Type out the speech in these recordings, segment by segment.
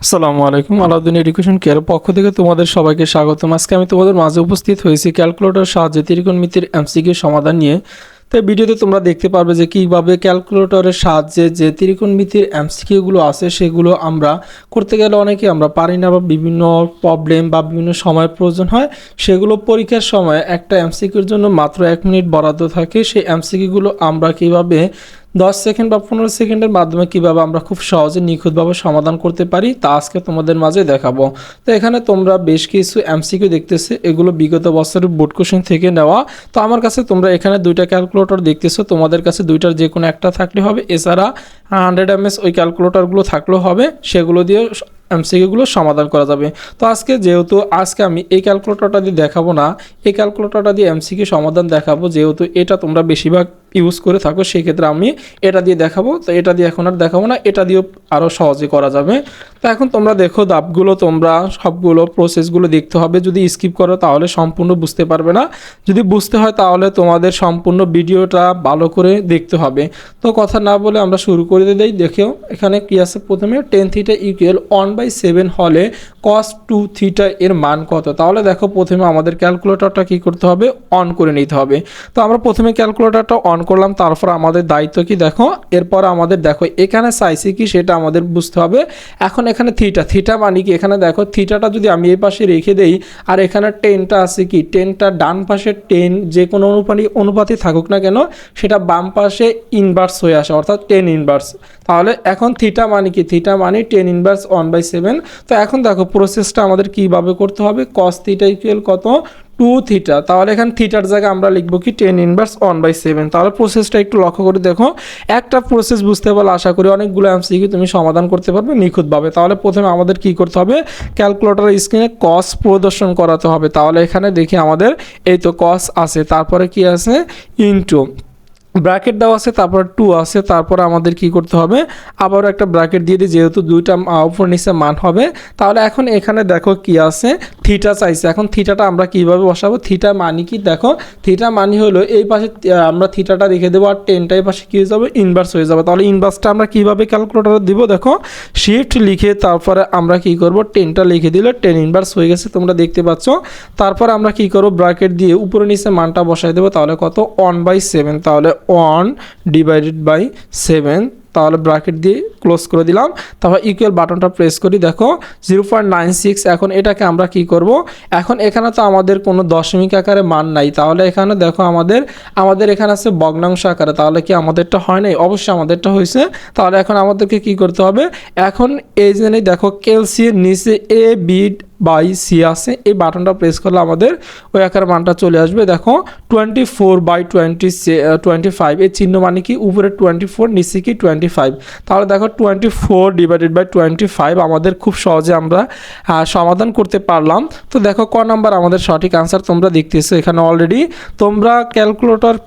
আসসালামু আলাইকুম। Alauddin education care পক্ষ থেকে তোমাদের সবাইকে স্বাগতম। আজকে আমি তোমাদের মাঝে উপস্থিত হয়েছি ক্যালকুলেটর সাহায্যে ত্রিকোণমিতির এমসিকিউ সমাধান নিয়ে। তো এই ভিডিওতে তোমরা দেখতে পারবে যে কীভাবে ক্যালকুলেটরের সাহায্যে যে ত্রিকোণমিতির এমসিকিউগুলো আছে সেগুলো আমরা করতে গেলে অনেকে আমরা পারি না, বা বিভিন্ন প্রবলেম বা বিভিন্ন সময়ের প্রয়োজন হয়। সেগুলো পরীক্ষার সময় একটা এমসিকিউর জন্য মাত্র 1 মিনিট বরাদ্দ থাকে। সেই এমসিকিউগুলো আমরা কীভাবে 10 সেকেন্ড বা 15 সেকেন্ডের মাধ্যমে কীভাবে আমরা খুব সহজে নিখুঁতভাবে সমাধান করতে পারি তা আজকে তোমাদের মাঝে দেখাবো। তো এখানে তোমরা বেশ কিছু এমসিকিউ দেখতেছো, এগুলো বিগত বছরের বোর্ড কোশ্চেন থেকে নেওয়া। তো আমার কাছে তোমরা এখানে দুইটা ক্যালকুলেটর দেখতেছো, তোমাদের কাছে দুইটার যে কোনো একটা থাকলে হবে। এছাড়া 100 mAh ওই ক্যালকুলেটরগুলো থাকলেও হবে, সেগুলো দিয়ে এমসিকিউগুলো সমাধান করা যাবে। তো যেহেতু আজকে আমি এই ক্যালকুলেটরটা দিয়ে দেখাবো না, এই ক্যালকুলেটরটা দিয়ে এমসিকিউ সমাধান দেখাবো, যেহেতু এটা তোমরা বেশিরভাগ ইউজ করে থাকো, সেই ক্ষেত্রে আমি এটা দিয়ে দেখাবো। তো এটা দিয়ে এখন আর দেখাবো না, এটা দিয়েও আরও সহজে করা যাবে। তো এখন তোমরা দেখো ধাপগুলো, তোমরা সবগুলো প্রসেসগুলো দেখতে হবে। যদি স্কিপ করো তাহলে সম্পূর্ণ বুঝতে পারবে না, যদি বুঝতে হয় তাহলে তোমাদের সম্পূর্ণ ভিডিওটা ভালো করে দেখতে হবে। তো কথা না বলে আমরা শুরু করে দিই। দেখেও এখানে কি আছে, প্রথমে tan θ = 1/7 হলে cos 2 θ এর মান কত। তাহলে দেখো প্রথমে আমাদের ক্যালকুলেটরটা কি করতে হবে, অন করে নিতে হবে। তো আমরা প্রথমে ক্যালকুলেটরটা অন করলাম, তারপর আমাদের দায়িত্ব কি দেখো, এরপর আমাদের দেখো এখানে চাইছি কি সেটা আমাদের বুঝতে হবে। এখন এখানে থিটা মানে কি, এখানে দেখো থিটাটা যদি আমি এই পাশে রেখে দেই, আর এখানে টেনটা আছে কি, টেনটা ডান পাশে টেন যে কোনো অনুপাতে থাকুক না কেন সেটা বাম পাশে ইনভার্স হয়ে আসে, অর্থাৎ টেন ইনভার্স। তাহলে এখন থিটা মানে কি, থিটা মানে টেন ইনভার্স 1/7। তো এখন দেখো প্রসেসটা আমাদের কিভাবে করতে হবে, cos θ = কত, 2 θ। তাহলে এখানে থিটার জায়গায় আমরা লিখবো কি টেন ইনভার্স 1/7। তাহলে প্রসেসটা একটু লক্ষ্য করে দেখো, একটা প্রসেস বুঝতে পারলে আশা করি অনেকগুলো এমসিকিউ তুমি সমাধান করতে পারবে নিখুঁতভাবে। তাহলে প্রথমে আমাদের কি করতে হবে, ক্যালকুলেটরের স্ক্রিনে cos প্রদর্শন করাতে হবে। তাহলে এখানে দেখি আমাদের এই তো cos আছে, তারপরে কি আছে, ইনটু ব্র্যাকেট দেওয়া আছে, তারপর 2 আছে, তারপর আমাদের কি করতে হবে, আবারও একটা ব্র্যাকেট দিয়ে দিই, যেহেতু দুইটা উপর নিচে মান হবে। তাহলে এখন এখানে দেখো কি আছে, থিটা চাইছে। এখন থিটাটা আমরা কিভাবে বসাবো, থিটা মানে কি দেখো, থিটা মানে হলো এই পাশে আমরা থিটাটা রেখে দেবো, আর টেনটা এই পাশে কী হয়ে যাবে, ইনভার্স হয়ে যাবে। তাহলে ইনভার্সটা আমরা কিভাবে ক্যালকুলেটরে দিব, দেখো শিফট লিখে তারপরে আমরা কি করব, টেনটা লিখে দিলে টেন ইনভার্স হয়ে গেছে, তোমরা দেখতে পাচ্ছ। তারপর আমরা কি করব, ব্র্যাকেট দিয়ে উপরে নিচে মানটা বসাই দেবো। তাহলে কত, 1/7। তাহলে 1/7, তাহলে ব্র্যাকেট দিয়ে ক্লোজ করে দিলাম। তারপর ইকুয়াল বাটনটা প্রেস করি, দেখো 0.96। এখন এটাকে আমরা কি করব, এখন এখানে তো আমাদের কোনো দশমিক আকারে মান নাই। তাহলে এখানে দেখো আমাদের এখানে আছে ভগ্নাংশ আকারে। তাহলে কি আমাদেরটা হয় নাই, অবশ্যই আমাদেরটা হয়েছে। তাহলে এখন আমাদেরকে কি করতে হবে, এখন এই জন্য দেখো ক্যালসিয়াম নিচে A/B/C আছে, এই বাটনটা প্রেস করলে আমাদের ওই আকার মানটা চলে আসবে। দেখো 24/25 এই চিহ্ন মানে কি, উপরে 24 নিচে কি 25। তাহলে দেখো 24/25 আমাদের খুব সহজে আমরা সমাধান করতে পারলাম। তো দেখো ক নাম্বার আমাদের সঠিক আনসার তোমরা দেখতেছো এখানে অলরেডি। তোমরা ক্যালকুলেটর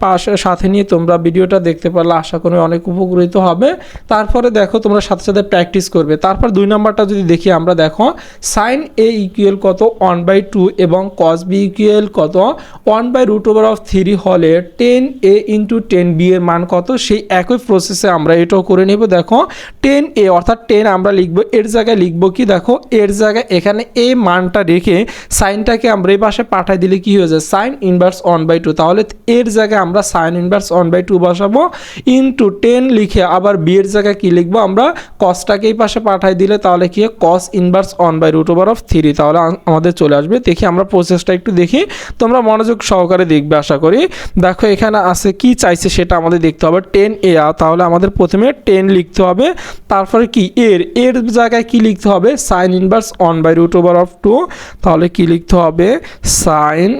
সাথে নিয়ে তোমরা ভিডিওটা দেখতে পারলে আশা করি অনেক উপকৃত হবে। তারপরে দেখো তোমরা সাথে সাথে প্র্যাকটিস করবে। তারপর 2 নাম্বারটা যদি দেখি আমরা, দেখো sin A = কত, 1/2 এবং cos B = কত, 1/√3 হলে 10A × 10B এর মান কত, সেই একই প্রসেসে আমরা এটাও করে নেব। দেখো 10A অর্থাৎ 10 আমরা লিখবো, এর জায়গায় লিখবো কি, দেখো এর জায়গায় এখানে A মানটা রেখে সাইনটাকে আমরা এই পাশে পাঠাই দিলে কি হয়ে যায়, sin ইনভার্স 1/2। তাহলে এর জায়গায় আমরা sin ইনভার্স 1/2 বসাবো, ইনটু 10 লিখে আবার B এর জায়গায় কি লিখবো, আমরা cosটাকে এই পাশে পাঠাই দিলে তাহলে কি cos ইনভার্স 1/√3। তাহলে আমাদের চলে আসবে। দেখি আমরা প্রসেসটা একটু দেখি, তোমরা মনোযোগ সহকারে দেখবে আশা করি। দেখো এখানে আছে কি চাইছে সেটা আমাদের দেখতে হবে, 10A। তাহলে আমাদের প্রথমে 10 লিখতে হবে, তারপরে কি এর জায়গায় কি লিখতে হবে, sin ইনভার্স 1/√2। তাহলে কি লিখতে হবে, sin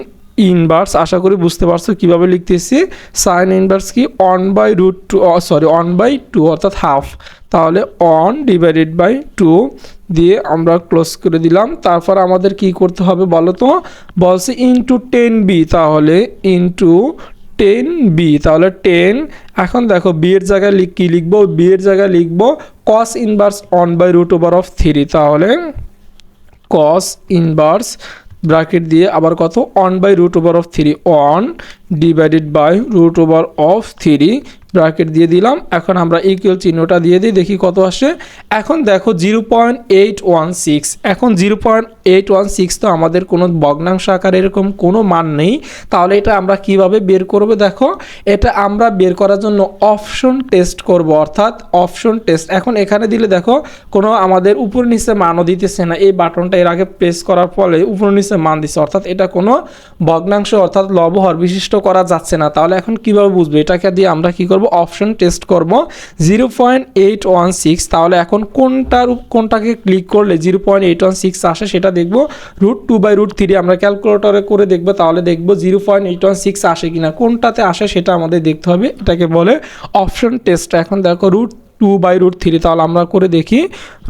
ইনভার্স, আশা করি বুঝতে পারছো কিভাবে লিখতেছি, sin ইনভার্স কি 1/2 অর্থাৎ হাফ। তাহলে 1/2 দিয়ে আমরা ক্লোজ করে দিলাম। তারপর আমাদের কি করতে হবে বলো তো, বলছে ইনটু 10B। তাহলে ইনটু 10B, তাহলে 10। এখন দেখো বি এর জায়গায় কি লিখবো, বি এর জায়গায় লিখবো cos ইনভার্স 1/√3। তাহলে cos ইনভার্স ব্র্যাকেট দিয়ে আবার কত, 1/√3, 1/√3 ব্র্যাকেট দিয়ে দিলাম। এখন আমরা ইকুয়াল চিহ্নটা দিয়ে দিই, দেখি কত আসে। এখন দেখো 0.816, এখন 0.816 তো আমাদের কোনো ভগ্নাংশ আকারে এরকম কোনো মান নেই, তাহলে এটা আমরা কিভাবে বের করব? দেখো এটা আমরা বের করার জন্য অপশন টেস্ট করব, অর্থাৎ অপশন টেস্ট। এখন এখানে দিলে দেখো কোনো আমাদের উপর নিচে মানও দিতেছে না, এই বাটনটা এর আগে প্রেস করার ফলে উপর নিচে মান দিচ্ছে, অর্থাৎ এটা কোনো ভগ্নাংশ অর্থাৎ লবহর বিশিষ্ট করা যাচ্ছে না। তাহলে এখন কিভাবে বুঝবো? এটাকে দিয়ে আমরা কি করব? অপশন টেস্ট করব 0.816। তাহলে এখন কোনটাকে ক্লিক করলে 0.816 আসে সেটা দেখবো। √2/√3 আমরা ক্যালকুলেটরে করে দেখবো, তাহলে দেখবো 0.816 আসে কিনা, কোনটাতে আসে সেটা আমাদের দেখতে হবে, এটাকে বলে অপশন টেস্ট। এখন দেখো √2/√3, তাহলে আমরা করে দেখি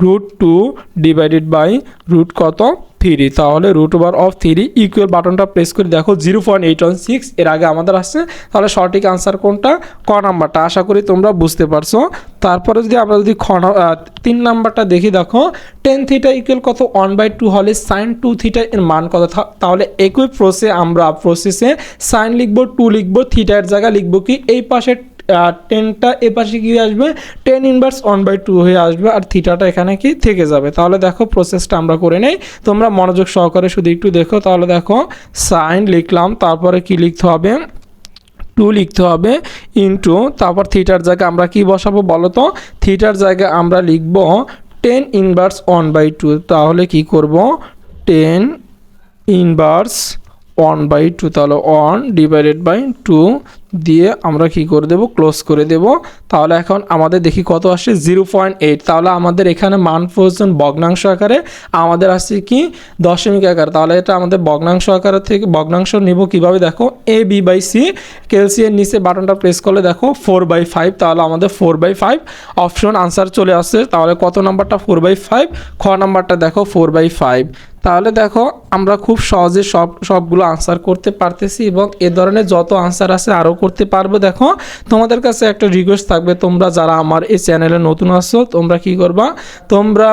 √2/√3 কত? 3। তাহলে √3 ইকুয়াল বাটনটা প্রেস করে দেখো 0.816 এর আগে আমাদের আসছে, তাহলে সঠিক আনসার কোনটা? ক নাম্বারটা। আশা করি তোমরা বুঝতে পারছো। তারপরে যদি আমরা 3 নাম্বারটা দেখি, দেখো tan θ ইকুয়াল কত? 1/2 হলে sin 2θ এর মান কত? তাহলে একই প্রসেসে সাইন লিখবো, 2 লিখবো, থিটার জায়গা লিখবো কি এই পাশে 10টা এ পাশে কি আসবে? tan ইনভার্স 1/2 হয়ে আসবে, আর থিটাটা এখানে কি থেকে যাবে। তাহলে দেখো প্রসেসটা আমরা করে নেই, তোমরা মনোযোগ সহকারে শুধু একটু দেখো। তাহলে দেখো সাইন লিখলাম, তারপরে কি লিখতে হবে? 2 লিখতে হবে ইন্টু, তারপর থিটার জায়গায় আমরা কি বসাবো বলো তো? থিটার জায়গায় আমরা লিখবো tan ইনভার্স 1/2। তাহলে কি করব? tan ইনভার্স 1/2, তাহলে 1/2 দিয়ে আমরা কি করে দেব? ক্লোজ করে দেব। তাহলে এখন আমাদের দেখি কত আসে? 0.8। তাহলে আমাদের এখানে মান প্রয়োজন ভগ্নাংশ আকারে, আমাদের আসছে কি দশমিক আকার। তাহলে এটা আমাদের ভগ্নাংশ আকারের থেকে ভগ্নাংশ নিব কিভাবে? দেখো a/b/c, ক্যালসিয়াম নিচে বাটনটা প্রেস করলে দেখো 4/5, তাহলে আমাদের 4/5 অপশন আনসার চলে আসছে। তাহলে কত নাম্বারটা? 4/5। খ নাম্বারটা দেখো 4/5। তাহলে দেখো আমরা খুব সহজে সবগুলো আনসার করতে পারতেছি, এবং এ ধরনের যত আনসার আছে আরও করতে পারবো। দেখো তোমাদের কাছে একটা রিকোয়েস্ট থাকবে, তোমরা যারা আমার এই চ্যানেলে নতুন আসছো তোমরা কি করবা? তোমরা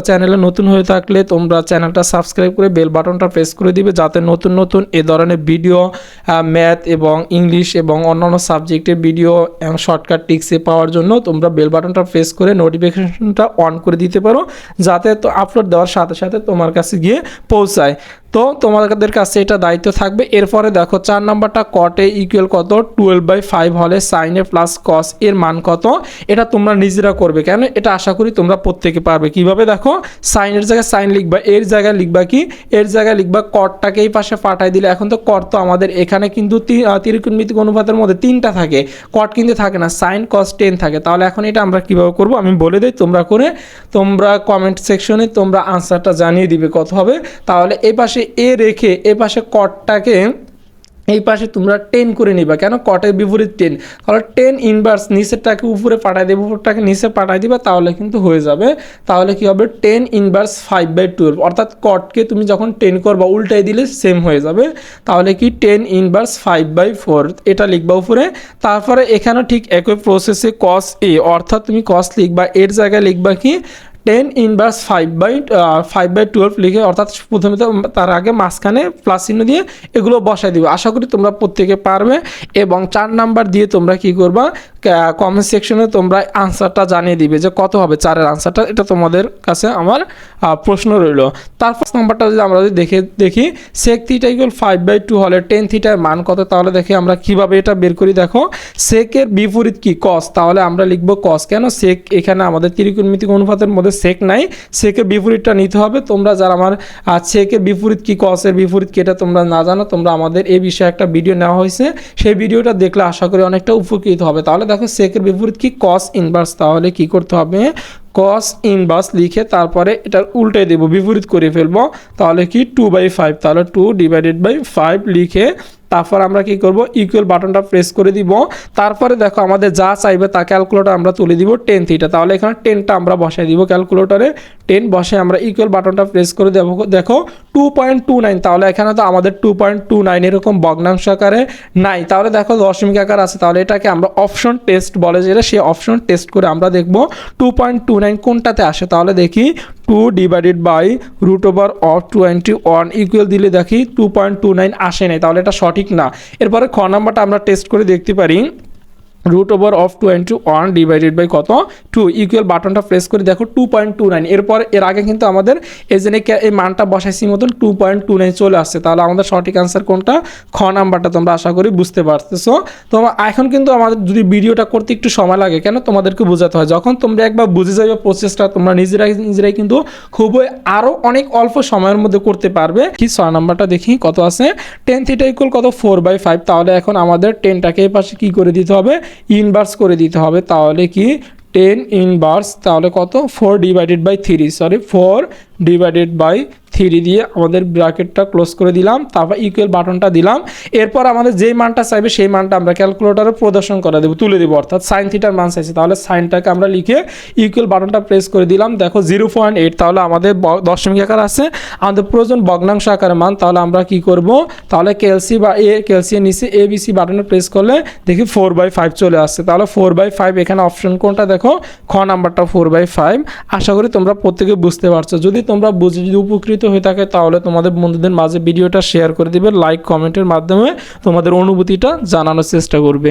চ্যানেলে নতুন হয়ে থাকলে তোমরা চ্যানেলটা সাবস্ক্রাইব করে বেল বাটনটা প্রেস করে দিবে, যাতে নতুন নতুন এ ধরনের ভিডিও, ম্যাথ এবং ইংলিশ এবং অন্যান্য সাবজেক্টের ভিডিও এবং শর্টকাট টিক্সে পাওয়ার জন্য তোমরা বেল বাটনটা প্রেস করে নোটিফিকেশনটা অন করে দিতে পারো, যাতে তো আপলোড দেওয়ার সাথে সাথে তোমার কাছে গিয়ে পৌঁছায়। তো তোমাদের কাছে এটা দায়িত্ব থাকবে। এরপরে দেখো 4 নাম্বারটা cot a ইকুয়াল কত? 12/5 হলে sin a প্লাস cos এর মান কত? এটা তোমরা নিজেরা করবে, কেন এটা আশা করি তোমরা প্রত্যেকে পারবে। কিভাবে? দেখো সাইন এর জায়গায় সাইন লিখবা, এর জায়গায় লিখবা কি? এর জায়গায় লিখবা কটটাকে এই পাশে পাঠাই দিলে, এখন তো কট তো আমাদের এখানে কিন্তু ত্রিকোণমিতিক অনুপাতের মধ্যে 3টা থাকে, কট কিন্তু থাকে না, সাইন cos tan থাকে। তাহলে এখন এটা আমরা কিভাবে করব আমি বলে দিই, তোমরা করে তোমরা কমেন্ট সেকশনে তোমরা আনসারটা জানিয়ে দিবে কত হবে। তাহলে এই পাশে এ রেখে এ পাশে কটটাকে এই পাশে তোমরা 10 করে নিবা, কেন? কটের বিপরীত 10, তাহলে 10 ইনভার্স নিচেরটাকে উপরে পাঠাই দেবে, উপরটাকে নিচে পাঠাই দিবা, তাহলে কিন্তু হয়ে যাবে। তাহলে কি হবে? 10 ইনভার্স 5/12, অর্থাৎ কটকে তুমি যখন 10 করবা উল্টাই দিলে সেম হয়ে যাবে। তাহলে কি 10 ইনভার্স 5/4 এটা লিখবা উপরে। তারপরে এখানেও ঠিক একই প্রসেসে cos a, অর্থাৎ তুমি cos লিখবা, এর জায়গায় লিখবা কি 10 ইনভার্স 5/12 লিখে, অর্থাৎ প্রথমে তো তার আগে মাঝখানে প্লাস চিহ্ন দিয়ে এগুলো বসাই দিবে। আশা করি তোমরা প্রত্যেকে পারবে। এবং 4 নাম্বার দিয়ে তোমরা কি করবা? কমেন্ট সেকশনে তোমরা আনসারটা জানিয়ে দিবে যে কত হবে 4-এর আনসারটা। এটা তোমাদের কাছে আমার প্রশ্ন রইল। তার 5 নাম্বারটা যদি আমরা দেখি sec θ ইকুয়াল 5/2 হলে tan θ এর মান কত? তাহলে দেখি আমরা কিভাবে এটা বের করি। দেখো sec এর বিপরীত কি? cos, তাহলে আমরা লিখবো cos, কেন? sec এখানে আমাদের ত্রিকোণমিতিক অনুপাতের মধ্যে sec নাই, sec এর বিপরীতটা নিতে হবে। তোমরা যারা আমার sec এর বিপরীত কি, cos এর বিপরীত কি এটা তোমরা না জানো, তোমরা আমাদের এই বিষয়ে একটা ভিডিও নেওয়া হয়েছে, সেই ভিডিওটা দেখলে আশা করি অনেকটা উপকৃত হবে। তাহলে দেখো sec এর বিপরীত কি? cos ইনভার্স, তাহলে কি করতে হবে? cos ইনভার্স লিখে তারপরে এটার উল্টে দেব, বিপরীত করে ফেলবো, তাহলে কি 2/5, তাহলে 2/5 লিখে তারপর আমরা কি করব? ইকুয়াল বাটনটা প্রেস করে দিব। তারপরে দেখো আমাদের যা চাইবে তা ক্যালকুলেটর আমরা তুলে দিব tan θ, তাহলে এখানে 10টা আমরা বসাই দিব ক্যালকুলেটরে, 10 বসে আমরা ইকুয়াল বাটনটা প্রেস করে দেবো। দেখো 2.29, তাহলে এখানে তো আমাদের 2.29 এরকম ভগ্নাংশ আকারে নাই, তাহলে দেখো দশমিক আকার আছে, তাহলে এটাকে আমরা অপশন টেস্ট বলে, যেটা সেই অপশন টেস্ট করে আমরা দেখব 2.29 কোনটাতে আসে। তাহলে দেখি 2/√21 ইকুয়াল দিলে দেখি 2.29 আসে নাই, তাহলে এটা সঠিক না। এরপরে খ নাম্বারটা আমরা টেস্ট করে দেখতে পারি। √21 ডিভাইডেড বাই কত 2 ইকুয়াল বাটনটা প্রেস করে দেখো 2.29। এরপর এর আগে কিন্তু আমাদের এই মানটা বসাইছি মতন 2.29 চলে আসছে। তাহলে আমাদের সঠিক অ্যান্সার কোনটা? খ নাম্বারটা। তোমরা আশা করি বুঝতে পারতেছো। তো এখন কিন্তু আমাদের যদি ভিডিওটা করতে একটু সময় লাগে, কেন তোমাদেরকে বোঝাতে হয়। যখন তোমরা একবার বুঝে যাবে প্রসেসটা, তোমরা নিজেরাই কিন্তু খুবই আরও অনেক অল্প সময়ের মধ্যে করতে পারবে। কি 6 নাম্বারটা দেখি কত আছে, tan থিটা ইকুয়াল কত 4/5। তাহলে এখন আমাদের 10টাকে এই পাশে কী করে দিতে হবে? ইনভার্স করে দিতে হবে। তাহলে কি 10 ইনভার্স, তাহলে কত 4 ডিভাইডেড বাই 3 দিয়ে আমাদের ব্র্যাকেটটা ক্লোজ করে দিলাম। তারপর ইকুয়াল বাটনটা দিলাম। এরপর আমাদের যেই মানটা চাইবে সেই মানটা আমরা ক্যালকুলেটরে প্রদর্শন করে দেবো, তুলে দেবো। অর্থাৎ সাইন থিটার মান চাইছে, তাহলে সাইনটাকে আমরা লিখে ইকুয়াল বাটনটা প্রেস করে দিলাম। দেখো 0.8। তাহলে আমাদের দশমিক আকার আছে, আমাদের প্রয়োজন ভগ্নাংশ আকারের মান। তাহলে আমরা কি করব? তাহলে ক্যালসিয়াম নিচে ABC বাটনে প্রেস করলে দেখি 4/5 চলে আসছে। তাহলে 4/5 এখানে অপশন কোনটা? দেখো খ নাম্বারটা 4/5। আশা করি তোমরা প্রত্যেকে বুঝতে পারছো। যদি তোমরা বুঝে যদি উপকৃত হয়ে থাকে তাহলে তোমাদের বন্ধুদের মাঝে ভিডিওটা শেয়ার করে দিবে, লাইক কমেন্টের মাধ্যমে তোমাদের অনুভূতিটা জানানোর চেষ্টা করবে।